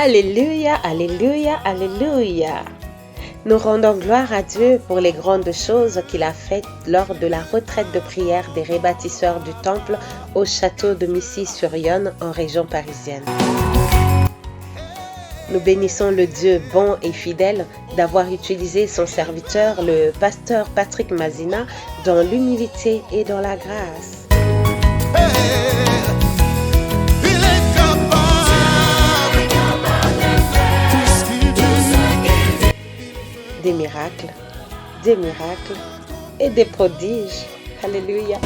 Alléluia, alléluia, alléluia. Nous rendons gloire à Dieu pour les grandes choses qu'il a faites lors de la retraite de prière des rebâtisseurs du temple au château de Missy-sur-Yonne en région parisienne. Nous bénissons le Dieu bon et fidèle d'avoir utilisé son serviteur, le pasteur Patrick Mazina, dans l'humilité et dans la grâce. Des miracles et des prodiges. Alléluia.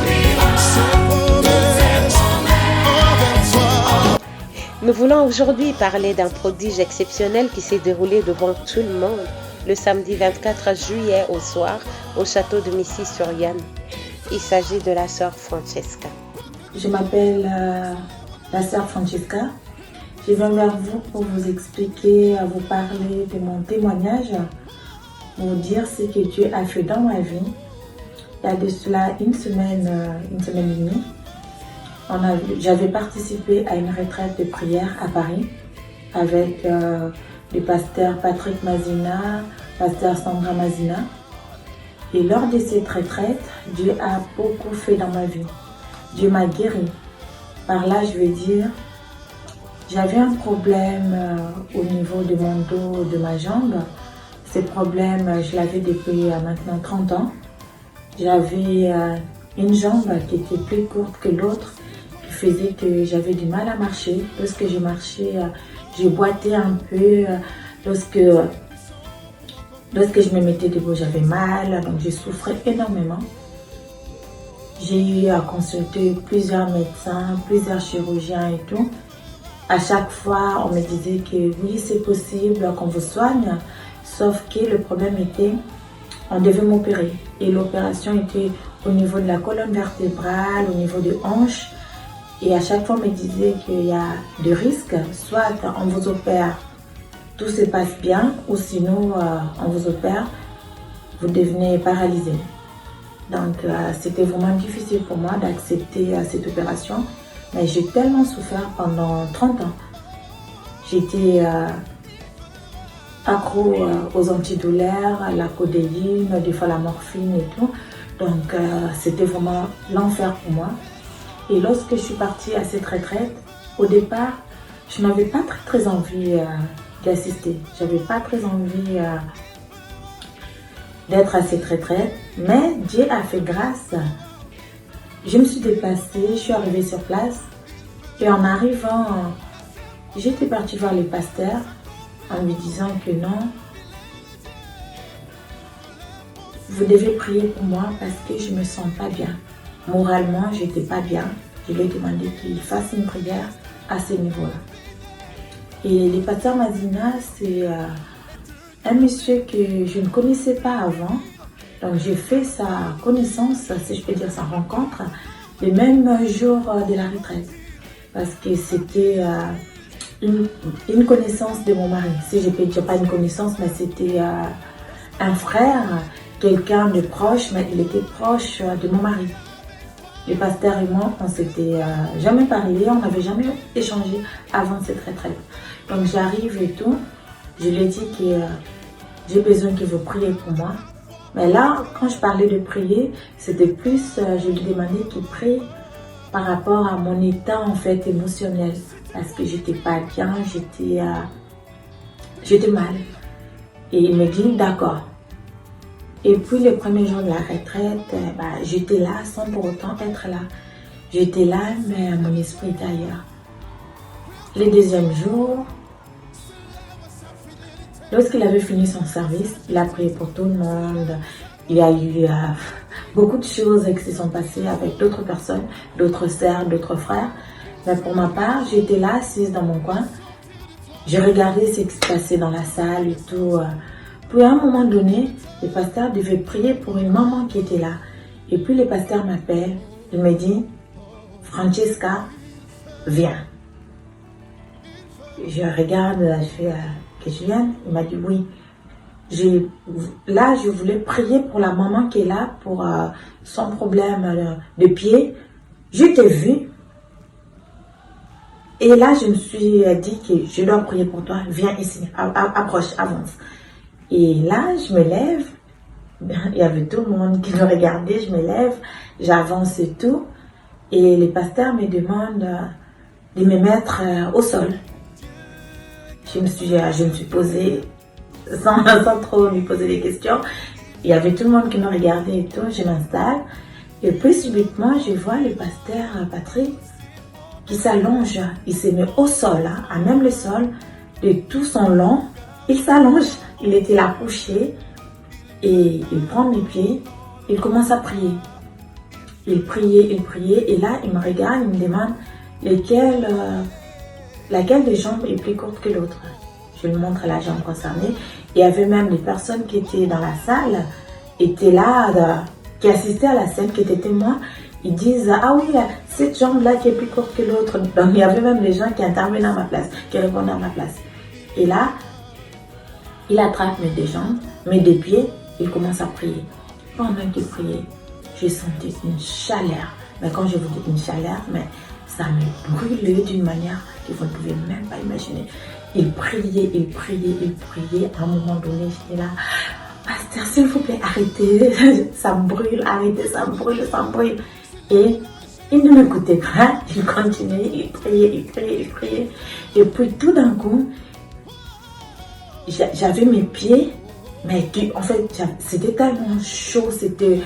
Nous voulons aujourd'hui parler d'un prodige exceptionnel qui s'est déroulé devant tout le monde le samedi 24 juillet au soir au château de Missy-sur-Yonne. Il s'agit de la sœur Francesca. Je m'appelle la sœur Francesca. Je viens vers vous pour vous expliquer, vous parler de mon témoignage, vous dire ce que Dieu a fait dans ma vie. Il y a de cela une semaine et demie. J'avais participé à une retraite de prière à Paris avec le pasteur Patrick Mazina, pasteur Sandra Mazina. Et lors de cette retraite, Dieu a beaucoup fait dans ma vie. Dieu m'a guéri. Par là, je veux dire, j'avais un problème au niveau de mon dos, de ma jambe. Ce problème, je l'avais depuis maintenant 30 ans. J'avais une jambe qui était plus courte que l'autre, qui faisait que j'avais du mal à marcher. Lorsque je marchais, je boitais un peu. Lorsque je me mettais debout, j'avais mal, donc je souffrais énormément. J'ai eu à consulter plusieurs médecins, plusieurs chirurgiens et tout. À chaque fois, on me disait que oui, c'est possible qu'on vous soigne, sauf que le problème était, on devait m'opérer. Et l'opération était au niveau de la colonne vertébrale, au niveau des hanches. Et à chaque fois, on me disait qu'il y a des risques, soit on vous opère, tout se passe bien, ou sinon on vous opère, vous devenez paralysé. Donc c'était vraiment difficile pour moi d'accepter cette opération. Mais j'ai tellement souffert pendant 30 ans. J'étais accro aux antidouleurs, à la codéine, des fois la morphine et tout. Donc c'était vraiment l'enfer pour moi. Et lorsque je suis partie à cette retraite, au départ, je n'avais pas très envie d'assister. Je n'avais pas très envie d'être à cette retraite. Mais Dieu a fait grâce. Je me suis déplacée, je suis arrivée sur place. Et en arrivant, j'étais partie voir le pasteur en lui disant que non, vous devez prier pour moi parce que je ne me sens pas bien. Moralement, je n'étais pas bien. Je lui ai demandé qu'il fasse une prière à ce niveau-là. Et le pasteur Mazina, c'est un monsieur que je ne connaissais pas avant. Donc j'ai fait sa connaissance, si je peux dire sa rencontre, le même jour de la retraite. Parce que c'était une connaissance de mon mari. Si je peux dire pas une connaissance, mais c'était un frère, quelqu'un de proche, mais il était proche de mon mari. Le pasteur et moi, on s'était jamais parlé, on n'avait jamais échangé avant cette retraite. Donc j'arrive et tout, je lui ai dit que j'ai besoin que vous priez pour moi. Mais là, quand je parlais de prier, c'était plus, je lui demandais qu'il prie par rapport à mon état en fait émotionnel. Parce que j'étais pas bien, j'étais mal. Et il me dit d'accord. Et puis le premier jour de la retraite, j'étais là sans pour autant être là. J'étais là, mais mon esprit était ailleurs. Le deuxième jour, lorsqu'il avait fini son service, il a prié pour tout le monde. Il y a eu beaucoup de choses qui se sont passées avec d'autres personnes, d'autres sœurs, d'autres frères. Mais pour ma part, j'étais là, assise dans mon coin. Je regardais ce qui se passait dans la salle et tout. Puis à un moment donné, le pasteur devait prier pour une maman qui était là. Et puis le pasteur m'appelle. Il me dit, Francesca, viens. Je regarde, je fais, que je vienne. Il m'a dit oui. Là, je voulais prier pour la maman qui est là, pour son problème de pied. Je t'ai vu. Et là, je me suis dit que je dois prier pour toi. Viens ici, approche, avance. Et là, je me lève. Il y avait tout le monde qui me regardait. Je me lève, j'avance et tout. Et les pasteurs me demandent de me mettre au sol. Je me suis posée sans trop lui poser des questions. Il y avait tout le monde qui me regardait et tout. Je m'installe. Et puis subitement, je vois le pasteur Patrick qui s'allonge. Il se met au sol, à même le sol, de tout son long. Il s'allonge. Il était là couché. Et il prend mes pieds. Il commence à prier. Il priait. Et là, il me regarde. Il me demande laquelle des jambes est plus courte que l'autre. Je lui montre la jambe concernée. Il y avait même des personnes qui étaient dans la salle, étaient là, qui assistaient à la scène, qui étaient témoins. Ils disent, ah oui, cette jambe-là qui est plus courte que l'autre. Donc il y avait même des gens qui intervenaient à ma place, qui répondaient à ma place. Et là, il attrape mes deux jambes, mes deux pieds, il commence à prier. Pendant qu'il priait, j'ai senti une chaleur. Mais quand je vous dis une chaleur, mais ça me brûlait d'une manière que vous ne pouvez même pas imaginer. Il priait. À un moment donné, j'étais là, pasteur, s'il vous plaît, arrêtez. Ça me brûle, arrêtez, ça me brûle. Et il ne m'écoutait pas. Il continuait, il priait. Et puis tout d'un coup, j'avais mes pieds, mais en fait, c'était tellement chaud, c'était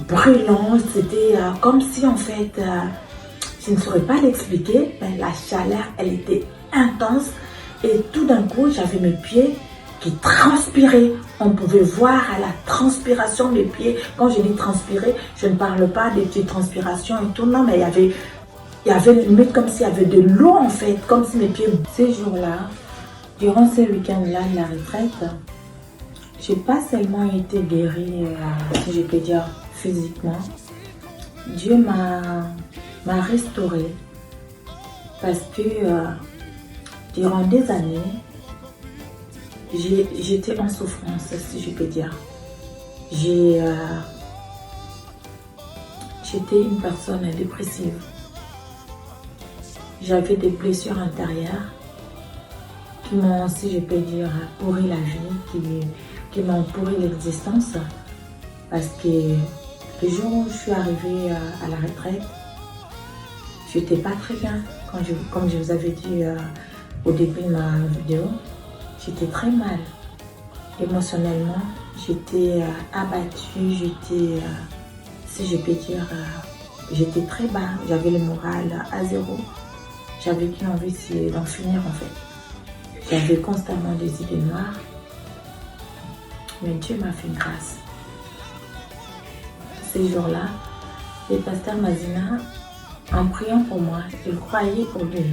brûlant, c'était comme si en fait, je ne saurais pas l'expliquer, mais la chaleur, elle était intense. Et tout d'un coup, j'avais mes pieds qui transpiraient. On pouvait voir à la transpiration des pieds. Quand je dis transpirer, je ne parle pas des petites transpirations et tout. Non, mais il y avait limite comme s'il y avait de l'eau en fait. Comme si mes pieds... Ces jours-là, durant ces week-ends-là de la retraite, je n'ai pas seulement été guérie, si je peux dire, physiquement. Dieu m'a restaurée. Parce que... durant des années, j'étais en souffrance, si je peux dire. J'étais une personne dépressive. J'avais des blessures intérieures qui m'ont, si je peux dire, pourri la vie, qui m'ont pourri l'existence. Parce que le jour où je suis arrivée à la retraite, je n'étais pas très bien. Comme je vous avais dit au début de ma vidéo, j'étais très mal. Émotionnellement, j'étais abattue, j'étais, si je peux dire, j'étais très bas. J'avais le moral à zéro. J'avais qu'une envie d'en finir en fait. J'avais constamment des idées noires. Mais Dieu m'a fait grâce. Ces jours-là, le pasteur Mazina, en priant pour moi, il croyait pour lui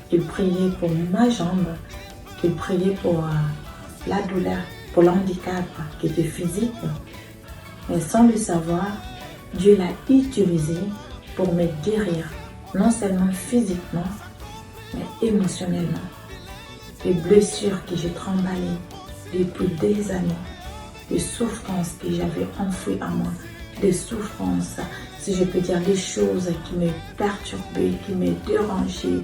qu'il priait pour ma jambe, qu'il priait pour la douleur, pour le handicap qui était physique. Mais sans le savoir, Dieu l'a utilisé pour me guérir, non seulement physiquement, mais émotionnellement. Les blessures que j'ai tremballées depuis des années, les souffrances que j'avais enfouies en moi, des souffrances, si je peux dire, des choses qui me perturbaient, qui me dérangeaient,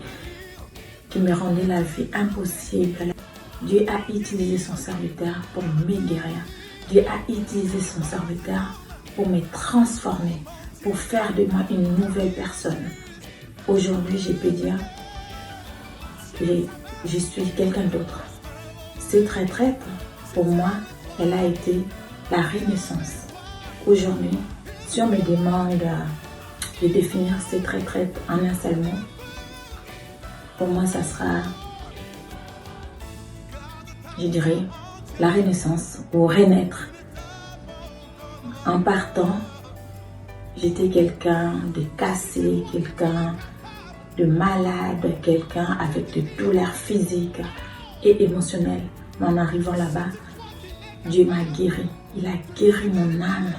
qui me rendaient la vie impossible. Dieu a utilisé son serviteur pour me guérir. Dieu a utilisé son serviteur pour me transformer, pour faire de moi une nouvelle personne. Aujourd'hui, je peux dire que je suis quelqu'un d'autre. Cette retraite, pour moi, elle a été la renaissance. Aujourd'hui, si on me demande de définir cette retraite en un seul mot, pour moi, ça sera, je dirais, la renaissance ou renaître. En partant, j'étais quelqu'un de cassé, quelqu'un de malade, quelqu'un avec des douleurs physiques et émotionnelles. Mais en arrivant là-bas, Dieu m'a guéri. Il a guéri mon âme.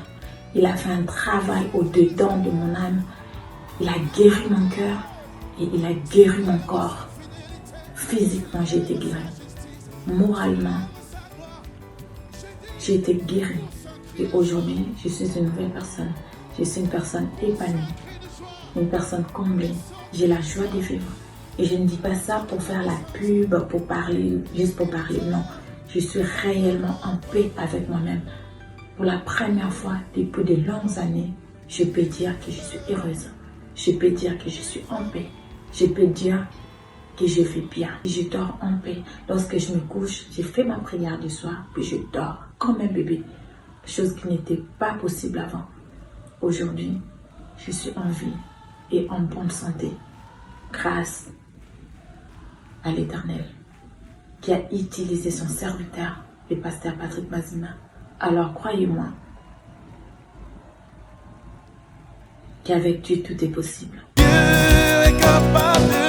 Il a fait un travail au-dedans de mon âme. Il a guéri mon cœur et il a guéri mon corps. Physiquement, j'ai été guérie. Moralement, j'ai été guérie. Et aujourd'hui, je suis une nouvelle personne. Je suis une personne épanouie, une personne comblée. J'ai la joie de vivre. Et je ne dis pas ça pour faire la pub, pour parler, juste pour parler. Non, je suis réellement en paix avec moi-même. Pour la première fois depuis de longues années, je peux dire que je suis heureuse. Je peux dire que je suis en paix. Je peux dire que je vais bien. Je dors en paix. Lorsque je me couche, je fais ma prière du soir, puis je dors comme un bébé. Chose qui n'était pas possible avant. Aujourd'hui, je suis en vie et en bonne santé. Grâce à l'Éternel qui a utilisé son serviteur, le pasteur Patrick Mazima. Alors croyez-moi qu'avec Dieu tout est possible. Dieu est capable de